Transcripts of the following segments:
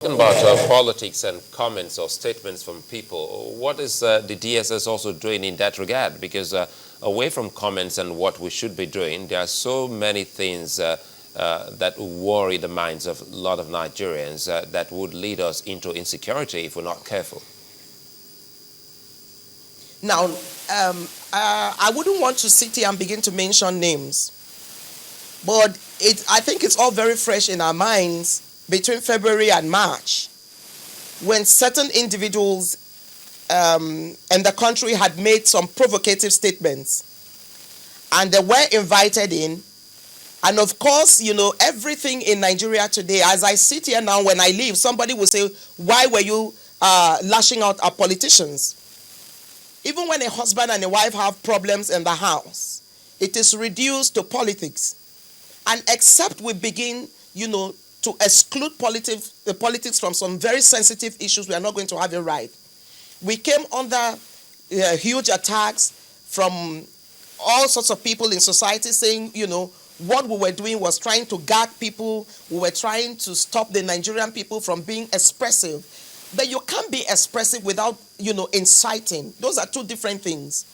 Talking about politics and comments or statements from people, what is the DSS also doing in that regard? Because away from comments and what we should be doing, there are so many things that worry the minds of a lot of Nigerians that would lead us into insecurity if we're not careful. Now, I wouldn't want to sit here and begin to mention names, but I think it's all very fresh in our minds between February and March, when certain individuals in the country had made some provocative statements, and they were invited in. And of course, everything in Nigeria today, as I sit here now, when I leave, somebody will say, why were you lashing out at politicians? Even when a husband and a wife have problems in the house, it is reduced to politics. And except we begin, to exclude politics from some very sensitive issues, we are not going to have it right. We came under huge attacks from all sorts of people in society saying, what we were doing was trying to gag people. We were trying to stop the Nigerian people from being expressive. But you can't be expressive without, inciting. Those are two different things.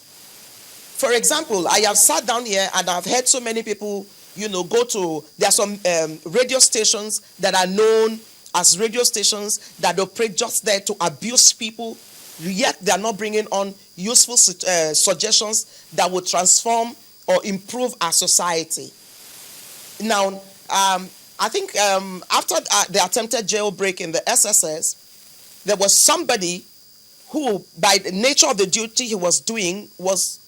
For example, I have sat down here and I've heard so many people there are some radio stations that are known as radio stations that operate just there to abuse people, yet they are not bringing on useful suggestions that will transform or improve our society. Now, I think after the attempted jailbreak in the SSS, there was somebody who, by the nature of the duty he was doing, was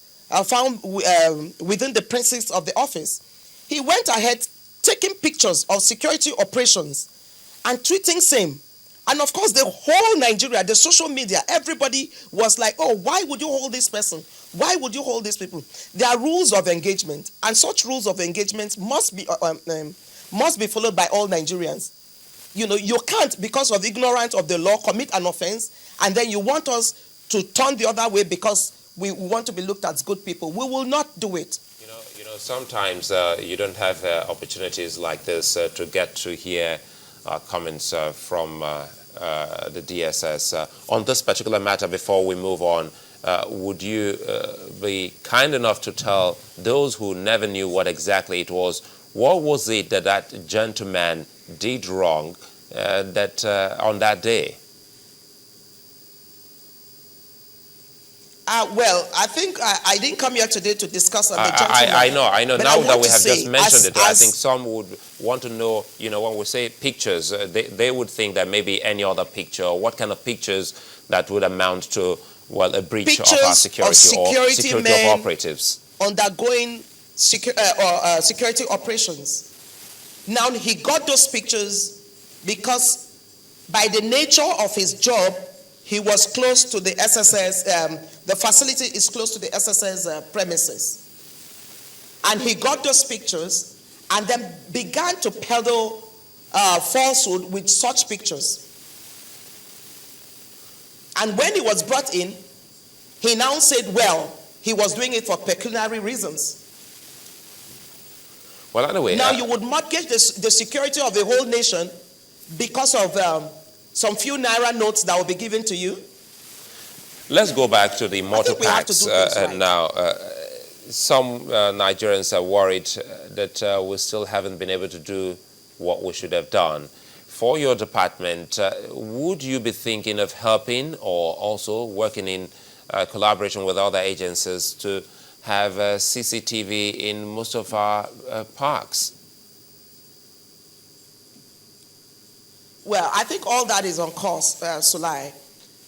found within the premises of the office. He went ahead taking pictures of security operations and tweeting same. And of course, the whole Nigeria, the social media, everybody was like, oh, why would you hold this person? Why would you hold these people? There are rules of engagement, and such rules of engagement must be followed by all Nigerians. You can't, because of ignorance of the law, commit an offense, and then you want us to turn the other way because we want to be looked at as good people. We will not do it. Sometimes you don't have opportunities like this to get to hear comments from the DSS. On this particular matter, before we move on, would you be kind enough to tell those who never knew what exactly it was, what was it that that gentleman did wrong on that day? Well, I think I didn't come here today to discuss on the gentleman. I know. Now that we have just mentioned it, I think some would want to know, when we say pictures, they would think that maybe any other picture, or what kind of pictures that would amount to, a breach pictures of our security or security of operatives. Undergoing security operations. Now, he got those pictures because by the nature of his job, he was close to the SSS, the facility is close to the SSS premises. And he got those pictures and then began to peddle falsehood with such pictures. And when he was brought in, he now said, well, he was doing it for pecuniary reasons. Well, anyway. Now you would mortgage the security of the whole nation because of some few naira notes that will be given to you. Let's go back to the motor packs. Right. Now, some Nigerians are worried that we still haven't been able to do what we should have done. For your department, would you be thinking of helping or also working in collaboration with other agencies to have CCTV in most of our parks? Well, I think all that is on course, Sulai.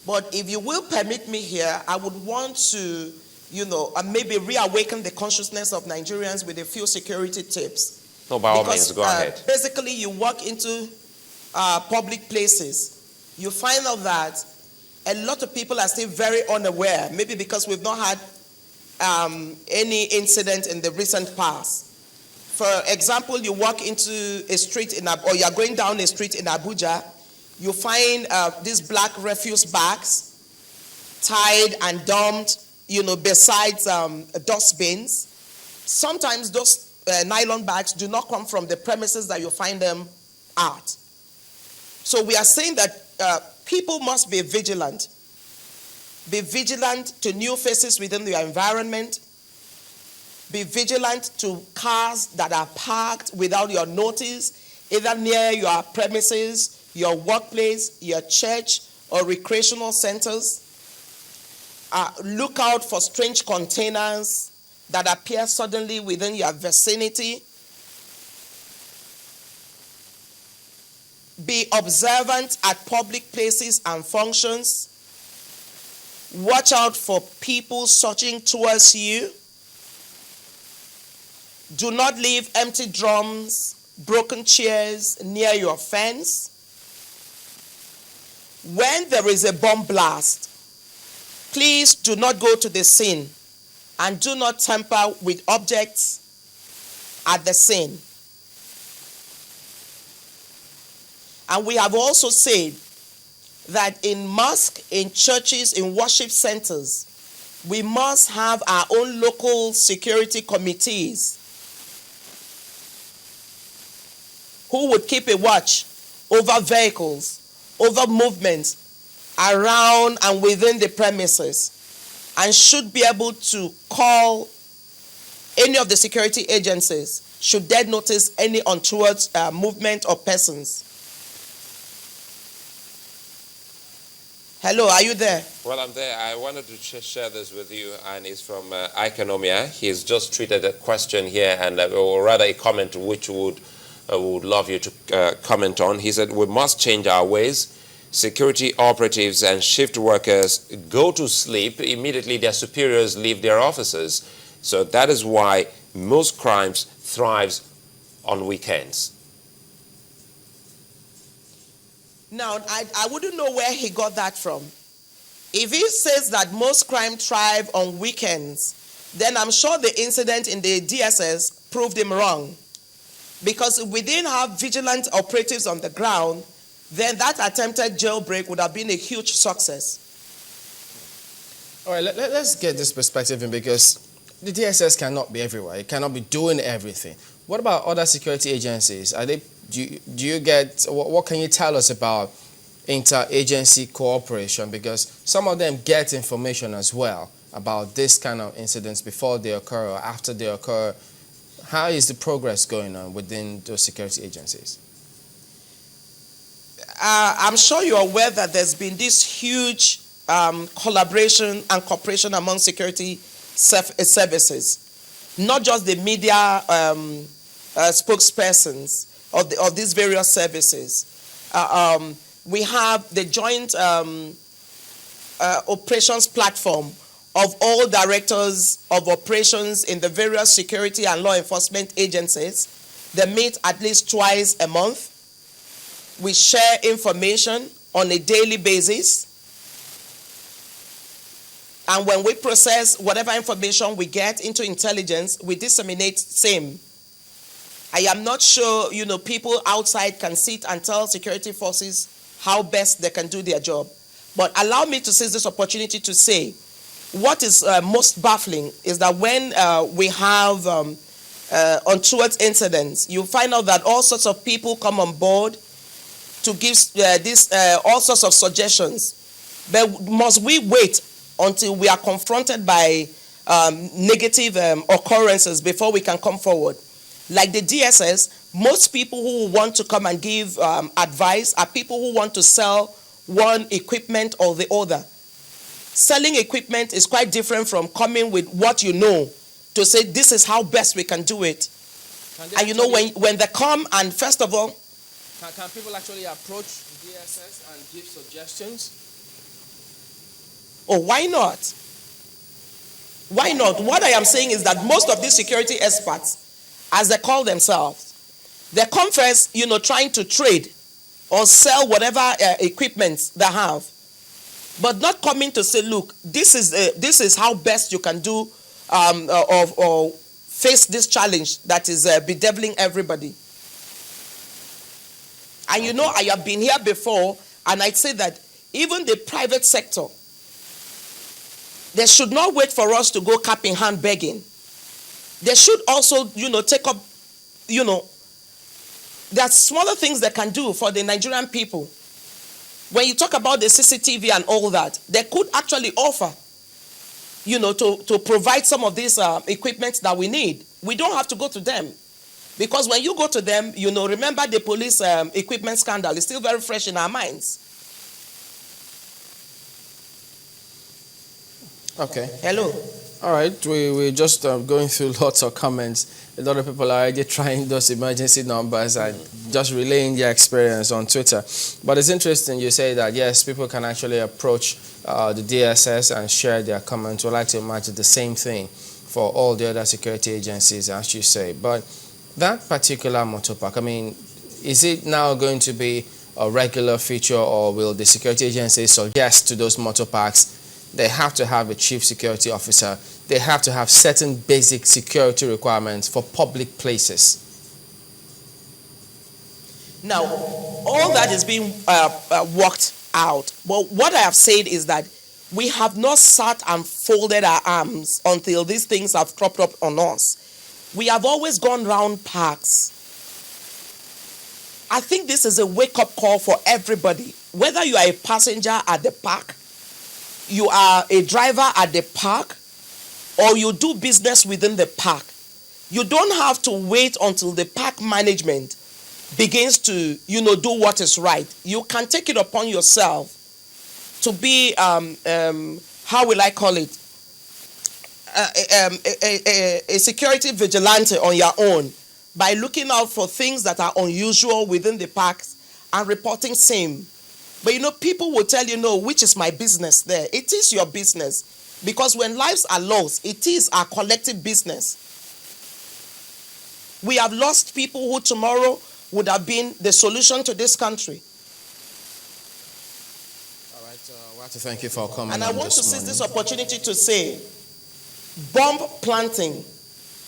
But if you will permit me here, I would want to, maybe reawaken the consciousness of Nigerians with a few security tips. No, by all means, go ahead. Basically, you walk into public places, you find out that a lot of people are still very unaware, maybe because we've not had any incident in the recent past. For example, you walk into a street or you're going down a street in Abuja, you find these black refuse bags tied and dumped, besides dustbins. Sometimes those nylon bags do not come from the premises that you find them at. So we are saying that people must be vigilant. Be vigilant to new faces within their environment. Be vigilant to cars that are parked without your notice, either near your premises, your workplace, your church, or recreational centers. Look out for strange containers that appear suddenly within your vicinity. Be observant at public places and functions. Watch out for people searching towards you. Do not leave empty drums, broken chairs near your fence. When there is a bomb blast, please do not go to the scene and do not tamper with objects at the scene. And we have also said that in mosques, in churches, in worship centers, we must have our own local security committees who would keep a watch over vehicles, over movements around and within the premises, and should be able to call any of the security agencies should they notice any untoward movement or persons. Hello, are you there? Well, I'm there. I wanted to share this with you, and it's from Ikonomia. He's just tweeted a question here, and or rather a comment which would love you to comment on. He said, we must change our ways. Security operatives and shift workers go to sleep. Immediately their superiors leave their offices. So that is why most crimes thrives on weekends. Now, I wouldn't know where he got that from. If he says that most crime thrive on weekends, then I'm sure the incident in the DSS proved him wrong. Because if we didn't have vigilant operatives on the ground, then that attempted jailbreak would have been a huge success. All right, let's get this perspective in, because the DSS cannot be everywhere. It cannot be doing everything. What about other security agencies? Are they? Do you get? What can you tell us about interagency cooperation? Because some of them get information as well about this kind of incidents before they occur or after they occur. How is the progress going on within those security agencies? I'm sure you're aware that there's been this huge collaboration and cooperation among security services, not just the media spokespersons of these various services. We have the joint operations platform of all directors of operations in the various security and law enforcement agencies. They meet at least twice a month. We share information on a daily basis. And when we process whatever information we get into intelligence, we disseminate same. I am not sure, people outside can sit and tell security forces how best they can do their job. But allow me to seize this opportunity to say, what is most baffling is that when we have untoward incidents, you find out that all sorts of people come on board to give all sorts of suggestions. But must we wait until we are confronted by negative occurrences before we can come forward? Like the DSS, most people who want to come and give advice are people who want to sell one equipment or the other. Selling equipment is quite different from coming with what you know to say this is how best we can do it. And when they come, and first of all, can people actually approach the DSS and give suggestions? Oh, why not? Why not? What I am saying is that most of these security experts, as they call themselves, they come first, trying to trade or sell whatever equipment they have, but not coming to say, look, this is how best you can do or face this challenge that is bedeviling everybody. And I have been here before, and I'd say that even the private sector, they should not wait for us to go cap in hand begging. They should also, take up, there are smaller things they can do for the Nigerian people. When you talk about the CCTV and all that, they could actually offer, to provide some of these equipment that we need. We don't have to go to them. Because when you go to them, remember the police equipment scandal is still very fresh in our minds. Okay. Hello. All right, we're just going through lots of comments. A lot of people are already trying those emergency numbers and just relaying their experience on Twitter. But it's interesting you say that, yes, people can actually approach the DSS and share their comments. We'd like to imagine the same thing for all the other security agencies, as you say. But that particular motor park, I mean, is it now going to be a regular feature, or will the security agencies suggest to those motor parks they have to have a chief security officer, they have to have certain basic security requirements for public places? Now, all that is being worked out. But what I have said is that we have not sat and folded our arms until these things have cropped up on us. We have always gone round parks. I think this is a wake-up call for everybody. Whether you are a passenger at the park, you are a driver at the park, or you do business within the park, you don't have to wait until the park management begins to, do what is right. You can take it upon yourself to be, how will I call it, a security vigilante on your own by looking out for things that are unusual within the parks and reporting same. But people will tell you, no, which is my business there? It is your business. Because when lives are lost, it is our collective business. We have lost people who tomorrow would have been the solution to this country. All right, I want to thank you for coming. And I want to seize this opportunity to say, bomb planting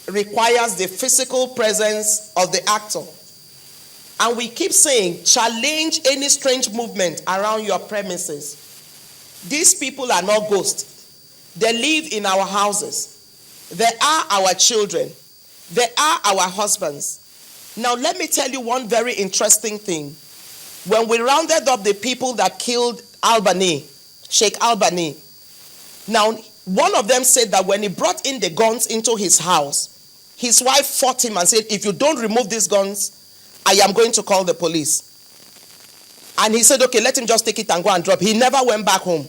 requires the physical presence of the actor. And we keep saying, challenge any strange movement around your premises. These people are not ghosts. They live in our houses. They are our children. They are our husbands. Now, let me tell you one very interesting thing. When we rounded up the people that killed Albany, Sheikh Albany, now, one of them said that when he brought in the guns into his house, his wife fought him and said, if you don't remove these guns, I am going to call the police. And he said, okay, let him just take it and go and drop. He never went back home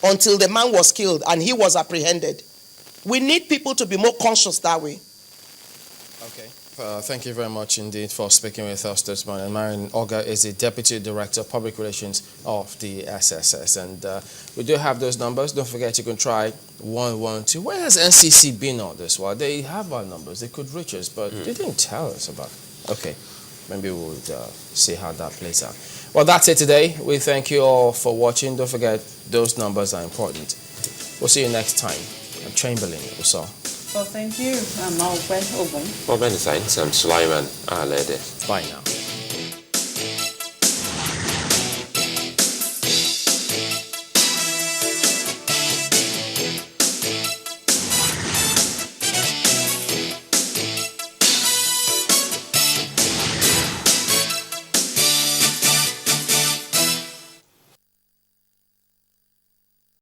until the man was killed and he was apprehended. We need people to be more conscious that way. Okay. Thank you very much indeed for speaking with us this morning. Marilyn Ogar is the Deputy Director of Public Relations of the SSS. And we do have those numbers. Don't forget you can try 112. Where has NCC been on this? Well, they have our numbers. They could reach us, but they didn't tell us about it. Okay. Maybe we'll see how that plays out. Well, that's it today. We thank you all for watching. Don't forget, those numbers are important. We'll see you next time. I'm Chamberlain. Well, thank you. I'm Oben. Well, many thanks. I'm Sulaiman. Lady. Bye now.